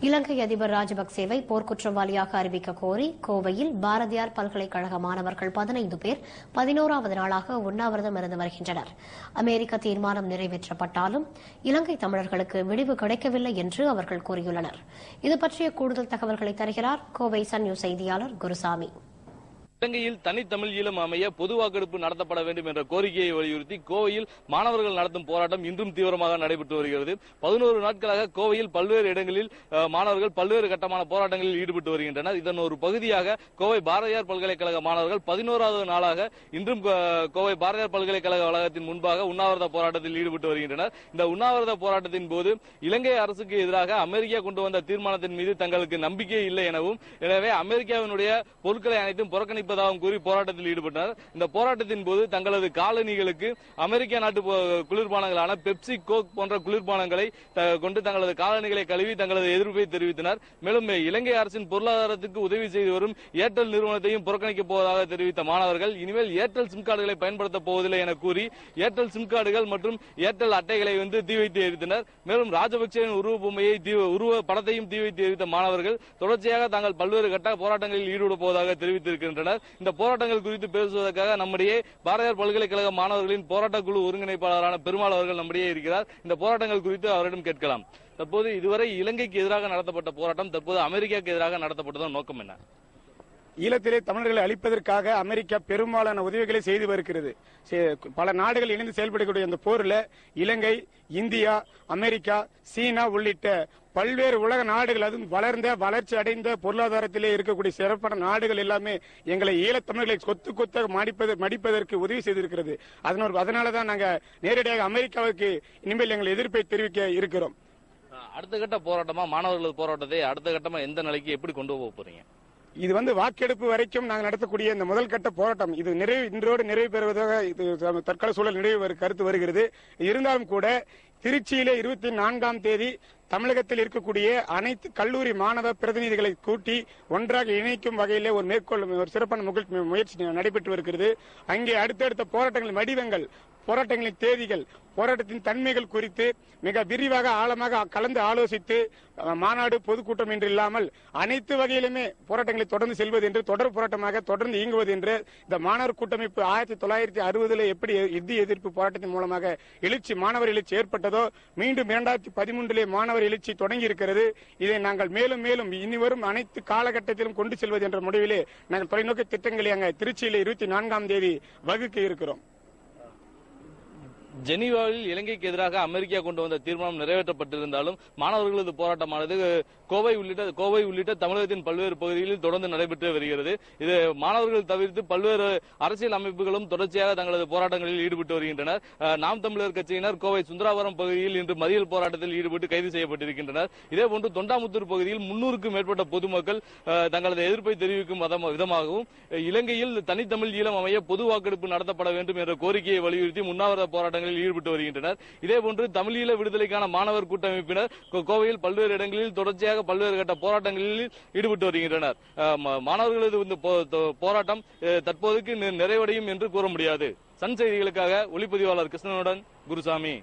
இலங்கை அதிபர் ராஜபக்சேவை போர்க்குற்றவாளியாக அறிவிக்க கோரி கோவையில் பாரதியார் பல்கலைக்கழக மாணவர்கள் 15 பேர் 11வது நாளாக உண்ணாவிரதம் இருந்து வருகின்றனர். அமெரிக்க தீர்மானம் நிறைவேற்றப்பட்டாலும் இலங்கை தமிழர்களுக்கு விடிவு கிடைக்கவில்லை என்று அவர்கள் கூறியுள்ளனர். இதுபற்றிய கூடுதல் தகவல்களை தருகிறார் கோவை சன் நியூஸ் செய்தியாளர் குருசாமி. இலங்கையில் தனித்தமிழ் ஈழம் அமைய பொது வாக்கெடுப்பு நடத்தப்பட வேண்டும் என்ற கோரிக்கையை வலியுறுத்தி கோவையில் மாணவர்கள் நடத்தும் போராட்டம் இன்றும் தீவிரமாக நடைபெற்று வருகிறது. 11 நாட்களாக கோவையில் பல்வேறு இடங்களில் மாணவர்கள் பல்வேறு கட்டமான போராட்டங்களில் ஈடுபட்டு வருகின்றனர். இதன் ஒரு பகுதியாக கோவை பாரதியார் பல்கலைக்கழக மாணவர்கள் 11வது நாளாக இன்றும் கோவை பாரதியார் பல்கலைக்கழக வளாகத்தின் முன்பாக உண்ணாவிரத போராட்டத்தில் ஈடுபட்டு வருகின்றனர். இந்த உண்ணாவிரத போராட்டத்தின் போது இலங்கை அரசுக்கு எதிராக அமெரிக்கா கொண்டு வந்த தீர்மானத்தின் மீது தங்களுக்கு நம்பிக்கை இல்லை எனவும், எனவே அமெரிக்காவினுடைய பொருட்களை அனைத்தும் புறக்கணிப்பு கூறி போராட்டத்தில் ஈடுபட்டனர். இந்த போராட்டத்தின் போது தங்களது காலணிகளுக்கு அமெரிக்க நாட்டு குளிர்பானங்களான பெப்சி, கோக் போன்ற குளிர்பானங்களை கொண்டு தங்களது காலணிகளை கழுவி தங்களது எதிர்ப்பை தெரிவித்தனர். மேலும் இலங்கை அரசின் பொருளாதாரத்துக்கு உதவி செய்து வரும் ஏர்டெல் நிறுவனத்தையும் புறக்கணிக்கப் போவதாக தெரிவித்த மாணவர்கள் இனிமேல் ஏர்டெல் சிம் கார்டுகளை பயன்படுத்தப் போவதில்லை என கூறி ஏர்டெல் சிம் கார்டுகள் மற்றும் ஏர்டெல் அட்டைகளை தீ வைத்து எரித்தனர். மேலும் ராஜபக்சேவின் உருவ படத்தையும் தீ வைத்து எரித்த மாணவர்கள் தொடர்ச்சியாக தாங்கள் பல்வேறு கட்ட போராட்டங்களில் ஈடுபட போவதாக தெரிவித்திருக்கின்றனர். இந்த போராட்டங்கள் குறித்து பேசுவதற்காக நம்முடைய பாரதியார் பல்கலைக்கழக மாணவர்களின் போராட்ட குழு ஒருங்கிணைப்பாளரான பெருமாள் அவர்கள் நம்முடைய இருக்கிறார். இந்த போராட்டங்கள் குறித்து அவரிடம் கேட்கலாம். தற்போது இதுவரை இலங்கைக்கு எதிராக நடத்தப்பட்ட போராட்டம் தற்போது அமெரிக்காவுக்கு எதிராக நடத்தப்பட்டதன் நோக்கம் என்ன? ஈழத்திலே தமிழர்களை அழிப்பதற்காக அமெரிக்கா பெரும்பாலான உதவிகளை செய்து வருகிறது. பல நாடுகள் இணைந்து செயல்படக்கூடிய இந்த போரில் இலங்கை, இந்தியா, அமெரிக்கா, சீனா உள்ளிட்ட பல்வேறு உலக நாடுகள், அதுவும் வளர்ந்த வளர்ச்சி அடைந்த பொருளாதாரத்திலே இருக்கக்கூடிய சிறப்பான நாடுகள் எல்லாமே எங்களை ஈழத்தமிழர்களை கொத்து கொத்தாக மடிப்பதற்கு உதவி செய்திருக்கிறது. அதனாலதான் நாங்க நேரடியாக அமெரிக்காவுக்கு இனிமேல் எங்கள் எதிர்ப்பை தெரிவிக்க இருக்கிறோம். அடுத்த கட்ட போராட்டமா மாணவர்களது போராட்டத்தை அடுத்த கட்டமா எந்த நிலைக்கு எப்படி கொண்டு போக போறீங்க? இது வாக்கெடுப்பு வரைக்கும் நாங்கள் நடத்தக்கூடிய இந்த முதல் கட்ட போராட்டம் இது இன்றோடு நிறைவு பெறுவதாக இது தற்கால சூழல் நிறைவு கருத்து வருகிறது. இருந்தாலும் கூட திருச்சியிலே 24ஆம் தேதி தமிழகத்தில் இருக்கக்கூடிய அனைத்து கல்லூரி மாணவ பிரதிநிதிகளை கூட்டி ஒன்றாக இணைக்கும் வகையிலே ஒரு சிறப்பான முயற்சி நடைபெற்று வருகிறது. அங்கே அடுத்தடுத்த போராட்டங்களின் வடிவங்கள், போராட்டங்களின் தேதிகள், போராட்டத்தின் தன்மைகள் குறித்து மிக விரிவாக ஆழமாக கலந்து ஆலோசித்து மாநாடு பொதுக்கூட்டம் என்று இல்லாமல் அனைத்து வகையிலுமே போராட்டங்களை தொடர்ந்து செல்வது என்று தொடர் போராட்டமாக தொடர்ந்து இயங்குவது என்று இந்த மாணவர் கூட்டமைப்பு 1960 எப்படி இந்தி எதிர்ப்பு போராட்டத்தின் மூலமாக மாணவர் எழுச்சி ஏற்பட்டதோ மீண்டும் 2013 மாணவர் எழுச்சி தொடங்கி இருக்கிறது. இதை நாங்கள் மேலும் மேலும் இனிவரும் அனைத்து காலகட்டத்திலும் கொண்டு செல்வது என்ற முடிவிலே நாங்கள் தொலைநோக்கு திட்டங்களை அங்க திருச்சியில 24ஆம் தேதி வகுக்க இருக்கிறோம். ஜெனீவாவில் இலங்கைக்கு எதிராக அமெரிக்கா கொண்டு வந்த தீர்மானம் நிறைவேற்றப்பட்டிருந்தாலும் மாணவர்களது போராட்டமானது கோவை உள்ளிட்ட தமிழகத்தின் பல்வேறு பகுதிகளில் தொடர்ந்து நடைபெற்று வருகிறது. இது மாணவர்கள் தவிர்த்து பல்வேறு அரசியல் அமைப்புகளும் தொடர்ச்சியாக தங்களது போராட்டங்களில் ஈடுபட்டு வருகின்றனர். நாம் தமிழர் கட்சியினர் கோவை சுந்தராபுரம் பகுதியில் இன்று மறியல் போராட்டத்தில் ஈடுபட்டு கைது செய்யப்பட்டிருக்கின்றனர். இதேபோன்று தொண்டாமுத்தூர் பகுதியில் 300க்கும் மேற்பட்ட பொதுமக்கள் தங்களது எதிர்ப்பை தெரிவிக்கும் விதமாகவும் இலங்கையில் தனித்தமிழ் ஈழம் அமைய பொது வாக்கெடுப்பு நடத்தப்பட வேண்டும் என்ற கோரிக்கையை வலியுறுத்தி உண்ணாவிரத போராட்டங்கள் ஈடுபட்டு வருகின்றனர். இதேபோன்று தமிழீழ விடுதலைக்கான மாணவர் கூட்டமைப்பினர் கோவையில் பல்வேறு இடங்களில் தொடர்ச்சியாக பல்வேறு கட்ட போராட்டங்களில் ஈடுபட்டு வருகின்றனர். மாணவர்களது போராட்டம் தற்போதைக்கு நிறைவடையும் என்று கூற முடியாது. சன் செய்திகளுக்காக ஒளிப்பதிவாளர் கிருஷ்ணனுடன் குருசாமி.